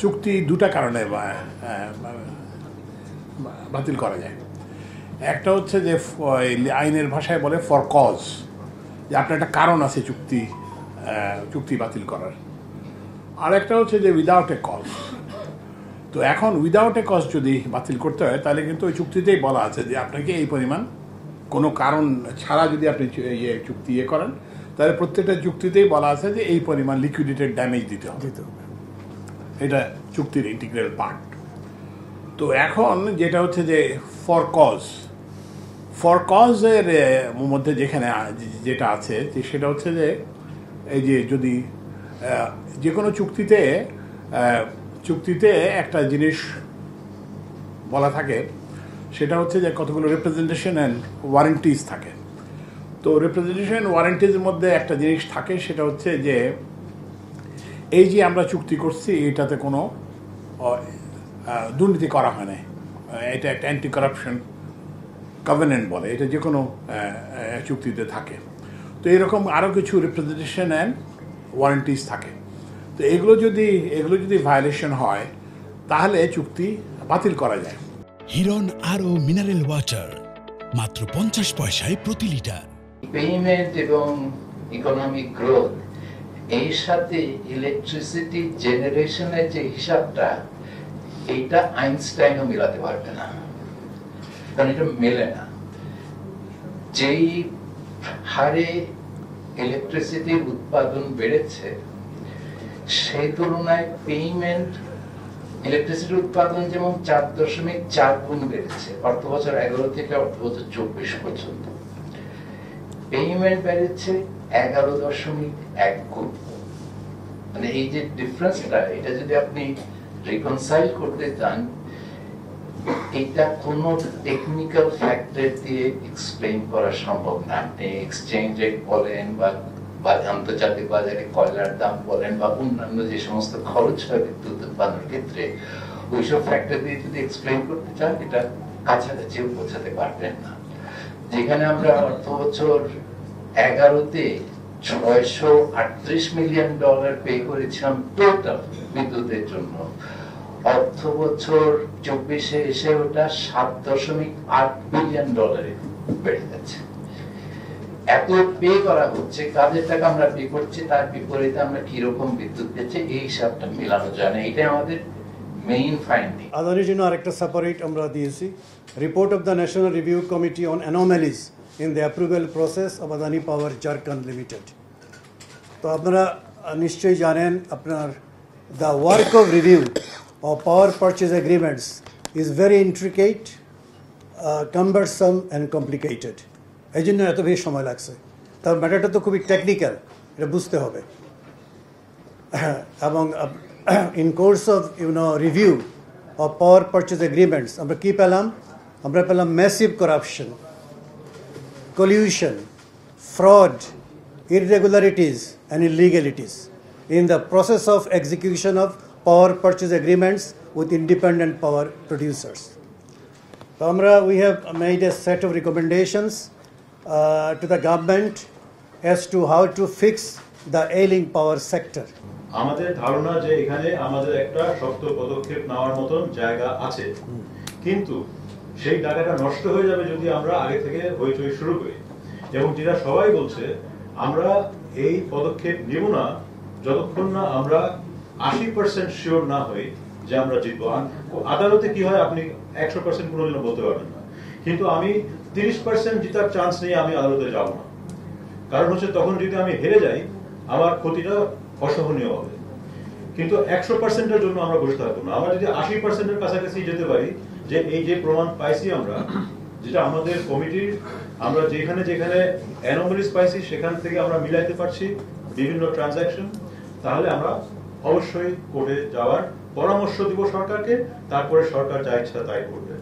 চুক্তি দুটা কারণে বাতিল করা যায়। একটা হচ্ছে যে আইনের ভাষায় বলে ফর কজ, যে আপনার একটা কারণ আছে চুক্তি বাতিল করার। আর একটা হচ্ছে যে উইদাউট এ কজ। তো এখন উইদাউট এ কজ যদি বাতিল করতে হয় তাহলে কিন্তু ওই চুক্তিতেই বলা আছে যে আপনাকে এই পরিমাণ কোনো কারণ ছাড়া যদি আপনি চুক্তি করেন তাহলে প্রত্যেকটা চুক্তিতেই বলা আছে যে এই পরিমাণ লিকুইডেটেড ড্যামেজ দিতে হবে। এটা চুক্তির ইন্টিগ্রাল পার্ট। তো এখন যেটা হচ্ছে যে ফর কজের মধ্যে যেখানে যেটা আছে সেটা হচ্ছে যে এই যে যদি যে কোনো চুক্তিতে একটা জিনিস বলা থাকে, সেটা হচ্ছে যে কতগুলো রিপ্রেজেন্টেশন অ্যান্ড ওয়ারেন্টিজ থাকে। তো রিপ্রেজেন্টেশন ওয়ারেন্টিজের মধ্যে একটা জিনিস থাকে, সেটা হচ্ছে যে এই যে আমরা চুক্তি করছি এটাতে কোনো দুর্নীতি করা হয় না, এটা একটা অ্যান্টি কারাপশন কভেনেন্ট বলে, এটা যে কোনো চুক্তিতে থাকে। তো এরকম আরও কিছু রিপ্রেজেন্টেশন অ্যান্ড ওয়ারেন্টিজ থাকে। তো এগুলো যদি ভায়োলেশন হয় তাহলে চুক্তি বাতিল করা যায়। হিরন আরও মিনারেল ওয়াটার মাত্র 50 পয়সায় প্রতি লিটার। পেমেন্ট এবং ইকোনমিক গ্রোথ এই সাথে ইলেকট্রিসিটি জেনারেশনের যে হিসাবটা, এইটা আইনস্টাইনও মিলাতে পারবে না, কারণ এটা মেলে না। যেই হারে ইলেকট্রিসিটির উৎপাদন বেড়েছে সেই তুলনায় পেমেন্ট ইলেকট্রিসিটির উৎপাদন যেমন 4.4 গুণ বেড়েছে অর্থ বছর 11 থেকে অর্থ বছর 24 পর্যন্ত। পেমেন্ট বেড়েছে 11.1 গুণ। মানে এই যে ডিফারেন্সটা, এটা যদি আপনি রিকনসাইল করতে চান, এটা কোনো টেকনিক্যাল ফ্যাক্টর দিয়ে এক্সপ্লেইন করা সম্ভব না। আপনি এক্সচেঞ্জ রেট বলেন বা আন্তর্জাতিক বাজারে কয়লার দাম বলেন বা অন্যান্য যে সমস্ত খরচ হয় বিদ্যুৎ উৎপাদনের ক্ষেত্রে, ওইসব ফ্যাক্টর দিয়ে যদি এক্সপ্লেইন করতে চান, এটা কাছাকাছিও পৌঁছাতে পারবেন না। যেখানে আমরা অর্থ বছর 11-তে $638 মিলিয়ন পে করেছিলাম টোটাল বিদ্যুতের জন্য, অর্থ বছর 24-এ এসে ওটা $7.8 বিলিয়ন বেড়ে যাচ্ছে। এত পে করা হচ্ছে, কাজের টাকা আমরা পে করছি, তার বিপরীতে আমরা কিরকম বিদ্যুৎ পেয়েছি এই হিসাবটা মেলানো যায় না। এটা আমাদের মেইন ফাইন্ডিং। আদানির জন্য আরেকটা সেপারেট আমরা দিয়েছি, report of the national review committee on anomalies in the approval process of Adani Power Jharkhand Limited. তো আপনারা নিশ্চয়ই জানেন, আপনার the work of review of power purchase agreements is very intricate, cumbersome and complicated. এই জন্য এত বেশি সময় লাগছে। তার ম্যাটারটা তো খুবই টেকনিক্যাল, এটা বুঝতে হবে। এবং in course of review of power purchase agreements আমরা কি পেলাম? আমরা পেলাম massive corruption, collusion, fraud, irregularities and illegalities in the process of execution of power purchase agreements with independent power producers. So, we have made a set of recommendations to the government as to how to fix the ailing power sector. আমাদের ধারণা যে এখানে আমাদের একটা শক্ত পদক্ষেপ নেওয়ার মতন জায়গা আছে, কিন্তু সেই টাকাটা নষ্ট হয়ে যাবে যদি আমরা আগে থেকে হইচই শুরু করি। এবং যেটা সবাই বলছে, আমরা এই পদক্ষেপ নিব না যতক্ষণ না আমরা 80% শিওর না হই যে আমরা জিতবো। আদালতে কি হয়, আপনি 100% কোনোদিনও বলতে পারবেন না, কিন্তু আমি 30% জিতার চান্স নিয়ে আমি আদালতে যাব না। কারণ হচ্ছে তখন যদি আমি হেরে যাই আমার ক্ষতিটা অসহনীয় হবে। কিন্তু 100%-এর জন্য আমরা বসে থাকবো না। আমরা যদি 80%-এর কাছাকাছি যেতে পারি, যে এই যে প্রমাণ পাইছি আমরা, যেটা আমাদের কমিটির আমরা যেখানে অ্যানোমালিস পাইছি সেখান থেকে আমরা মিলাইতে পারছি বিভিন্ন ট্রানজাকশন, তাহলে আমরা অবশ্যই কোর্টে যাওয়ার পরামর্শ দিব সরকারকে, তারপরে সরকার যা ইচ্ছা তাই করবে।